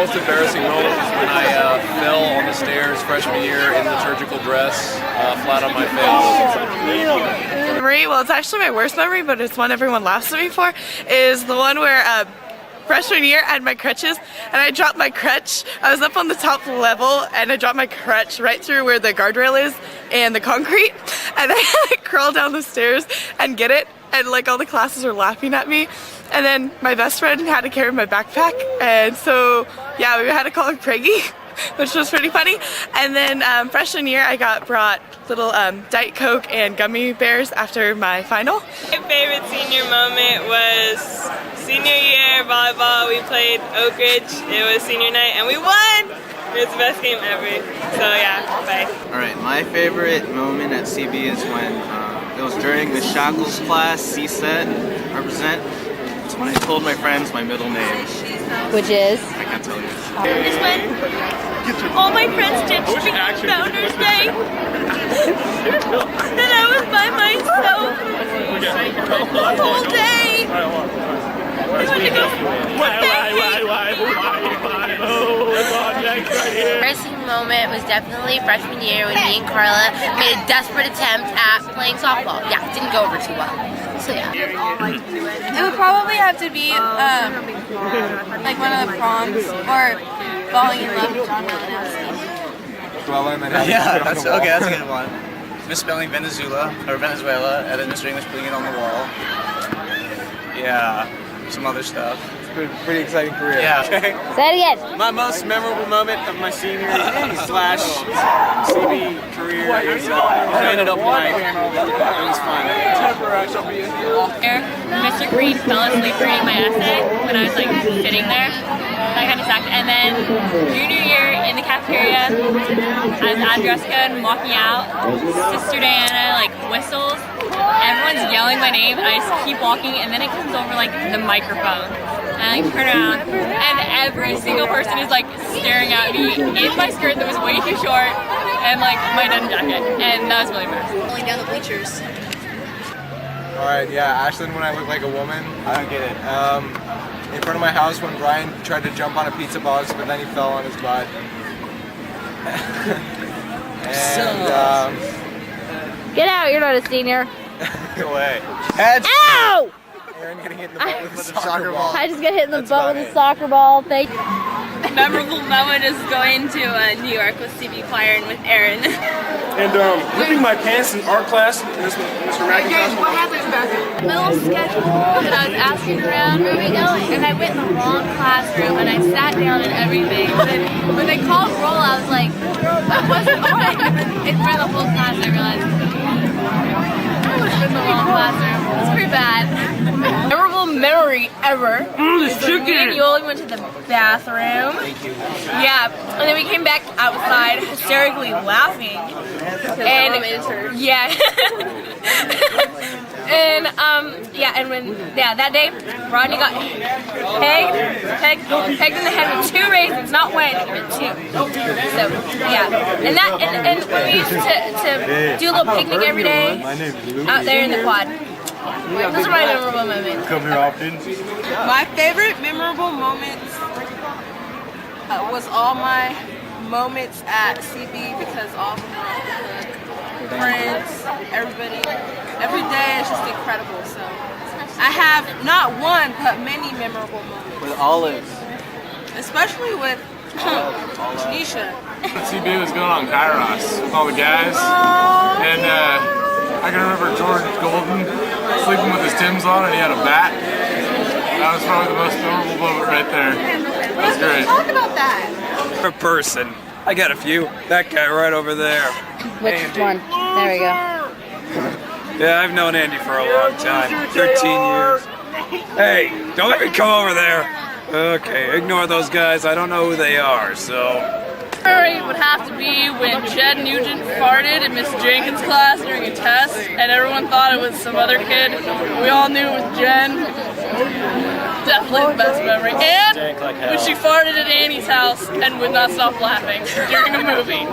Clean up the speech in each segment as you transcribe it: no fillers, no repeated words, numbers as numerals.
most embarrassing moment was when I fell on the stairs freshman year in liturgical dress, flat on my face. Memory, well, it's actually my worst memory, but it's one everyone laughs at me for, is the one where freshman year I had my crutches and I dropped my crutch. I was up on the top level and I dropped my crutch right through where the guardrail is and the concrete, and I had to crawl down the stairs and get it, and like all the classes were laughing at me, and then my best friend had to carry my backpack, and so yeah, we had to call her Craigie, which was pretty funny. And then freshman year I got brought little Diet Coke and gummy bears after my final. My favorite senior moment was senior year volleyball. We played Oak Ridge. It was senior night and we won! It was the best game ever. So yeah, bye. Alright, my favorite moment at CB is when it was during the Shackles class, C-set, represent. It's when I told my friends my middle name. Which is? I can't tell you. It's when all my friends ditched me on Founders Day. And I was by myself the whole day. I went to go. Embarrassing moment was definitely freshman year when me and Carla made a desperate attempt at playing softball. Yeah, it didn't go over too well. So yeah. It would probably have to be like one of the proms or falling in love with John Malinowski. Yeah, that's okay. That's a good one. Misspelling Venezuela and then Mr. English putting it on the wall. Yeah, some other stuff. Pretty exciting career. Yeah. Say it again. My most memorable moment of my senior slash CB career is I ended up like it was fun. Mr. Green fell asleep reading my essay when I was like sitting there. That kind of sucked. And then junior year in the cafeteria, I was at dress code and walking out. Sister Diana like whistles. Everyone's yelling my name, and I just keep walking, and then it comes over like the microphone. And I turn around, and every single person is like staring at me in my skirt that was way too short, and like my denim jacket, and that was really embarrassing. Falling down the bleachers. Alright, yeah, Ashlyn when I look like a woman. I don't get it. In front of my house when Brian tried to jump on a pizza box, but then he fell on his butt. And Get out, you're not a senior. go away. Heads. Ow! Aaron getting hit in the butt with a soccer ball. I just got hit in the That's butt about with a it. soccer ball. Thank you. Memorable moment is going to New York with CB Choir and with Aaron. And ripping my pants in art class, Mr. McIntosh. My little schedule, and I was asking around where are we going, and I went in the wrong classroom and I sat down and everything. And when they called roll, I was like, I wasn't on. In front of the whole class, I realized I was in the wrong classroom. It was pretty bad. Memorable memory ever. Is when me and Yoli went to the bathroom. Yeah, and then we came back outside hysterically laughing. And yeah. And that day Rodney got pegged in the head with 2 raisins, not one, but 2. So yeah, and when we used to do a little picnic every day out there in the quad. Those are my memorable moments. Come here often. My favorite memorable moments was all my moments at CB because all of them were off the hook. Friends, everybody, every day is just incredible. So I have not one but many memorable moments. With olives. Especially with Tanisha. CB was going on Kairos with all the guys. And I can remember George Golden sleeping with his Timbs on and he had a bat. That was probably the most memorable moment right there. That was great. Talk about that. A person. I got a few. That guy right over there. Which one? There we go. Yeah, I've known Andy for a long time. 13 years. Hey, don't let me come over there. Okay, ignore those guys. I don't know who they are, so... Memory would have to be when Jed Nugent farted in Miss Jenkins' class during a test, and everyone thought it was some other kid. We all knew it was Jen. Definitely the best memory. And when she farted at Annie's house and would not stop laughing during a movie.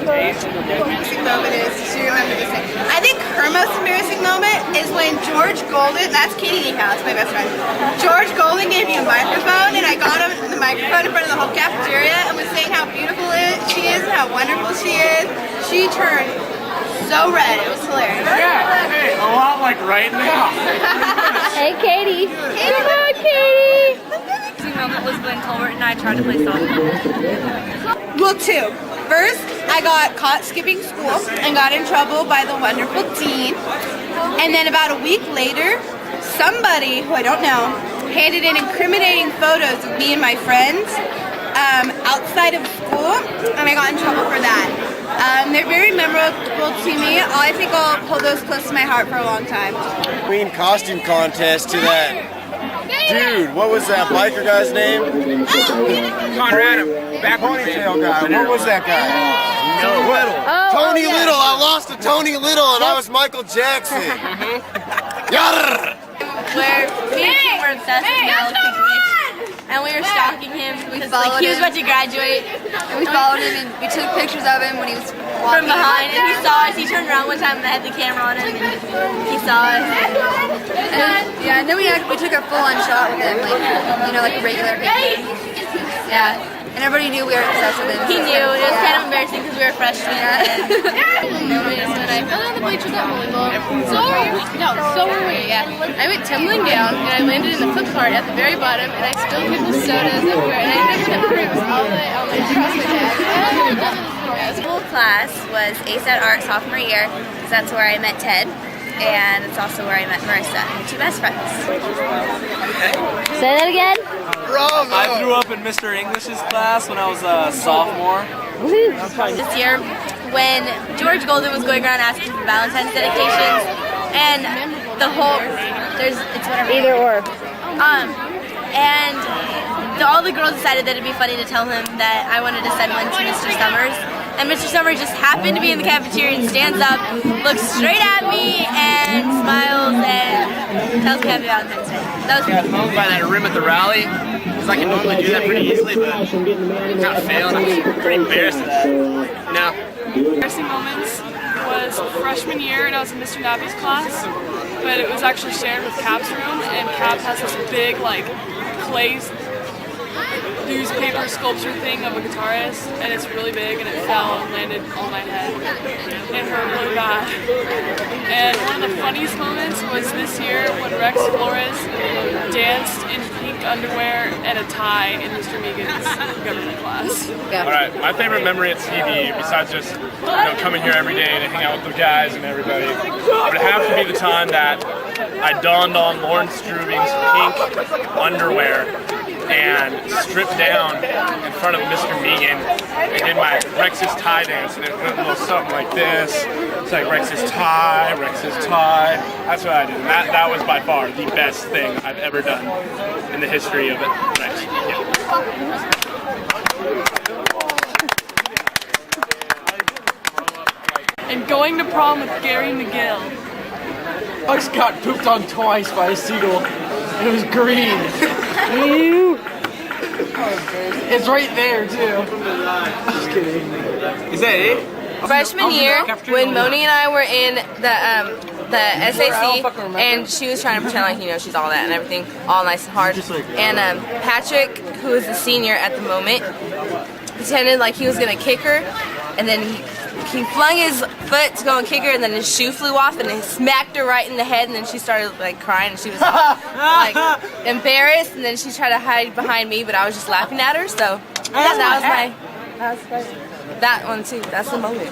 Embarrassing moment is, does she remember this thing? I think her most embarrassing moment is when George Golden, that's Katie House, my best friend. George Golden gave me a microphone, and I got him the microphone in front of the whole cafeteria and was saying how beautiful she is and how wonderful she is. She turned so red, it was hilarious. Yeah, hey, a lot like right now. Hey, Katie. Come on, Katie. The moment was when Colbert and I tried to play softball. Well, two. First, I got caught skipping school and got in trouble by the wonderful dean. And then about a week later, somebody who I don't know handed in incriminating photos of me and my friends outside of school, and I got in trouble for that. They're very memorable to me. I think I'll hold those close to my heart for a long time. Queen costume contest to that. Dude, what was that biker guy's name? Conrad, back Ponytail guy. What was that guy? Little. Tony yeah. Little. I lost to Tony Little, and I was Michael Jackson. Yarr! Where me and Kim were obsessed with Meryl Streep, and we were stalking him because like, he was about to graduate. And we followed him and we took pictures of him when he was walking From behind, and he saw us. He turned around one time and I had the camera on him, and he saw us. And then we took a full-on shot with him, like, you know, like a regular picture. Yeah. And everybody knew we were obsessed with him. He knew. It was kind of embarrassing because we were freshmen. When I fell on the bleachers at volleyball. So were we. Yeah. I went tumbling down and I landed in the flip cart at the very bottom, and I spilled people's sodas everywhere, and I ended up with bricks all the way on my dad. School class was ASAT Art sophomore year, because that's where I met Ted, and it's also where I met Marissa, my two best friends. Say that again? Bravo! I grew up in Mr. English's class when I was a sophomore. This year, when George Golden was going around asking for Valentine's dedications, and the whole, it's whatever. Either or. And all the girls decided that it'd be funny to tell him that I wanted to send one to Mr. Summers. And Mr. Summers just happened to be in the cafeteria and stands up, looks straight at me, and smiles and tells me Happy Valentine's Day. That was I got hung by that rim at the rally, because I can normally do that pretty easily, but I kind of failed. I was pretty embarrassed of that. No. Embarrassing moments was freshman year, and I was in Mr. Nabby's class, but it was actually shared with Cap's room, and Cap has this big, like, clay newspaper sculpture thing of a guitarist, and it's really big, and it fell and landed on my head. It hurt really bad. And one of the funniest moments was this year when Rex Flores danced in pink underwear and a tie in Mr. Megan's government class. All right, my favorite memory at CB, besides just coming here every day to hang out with the guys and everybody, would have to be the time that I donned on Lauren Strubing's pink underwear and stripped down in front of Mr. Megan and did my Rex's tie dance, and it went a little something like this. It's like Rex's tie, Rex's tie. That's what I did. And that was by far the best thing I've ever done in the history of it. Rex. Yeah. And going to prom with Gary McGill. I just got pooped on twice by a seagull. It was green. It's right there too. Just kidding. Is that it? Freshman year, when Moni and I were in the SAC, and she was trying to pretend like, you know, she's all that and everything, all nice and hard. And Patrick, who is the senior at the moment, pretended like he was gonna kick her, and then he flung his foot to go and kick her, and then his shoe flew off, and he smacked her right in the head, and then she started like crying, and she was like embarrassed, and then she tried to hide behind me, but I was just laughing at her. So that was that one too. That's the moment.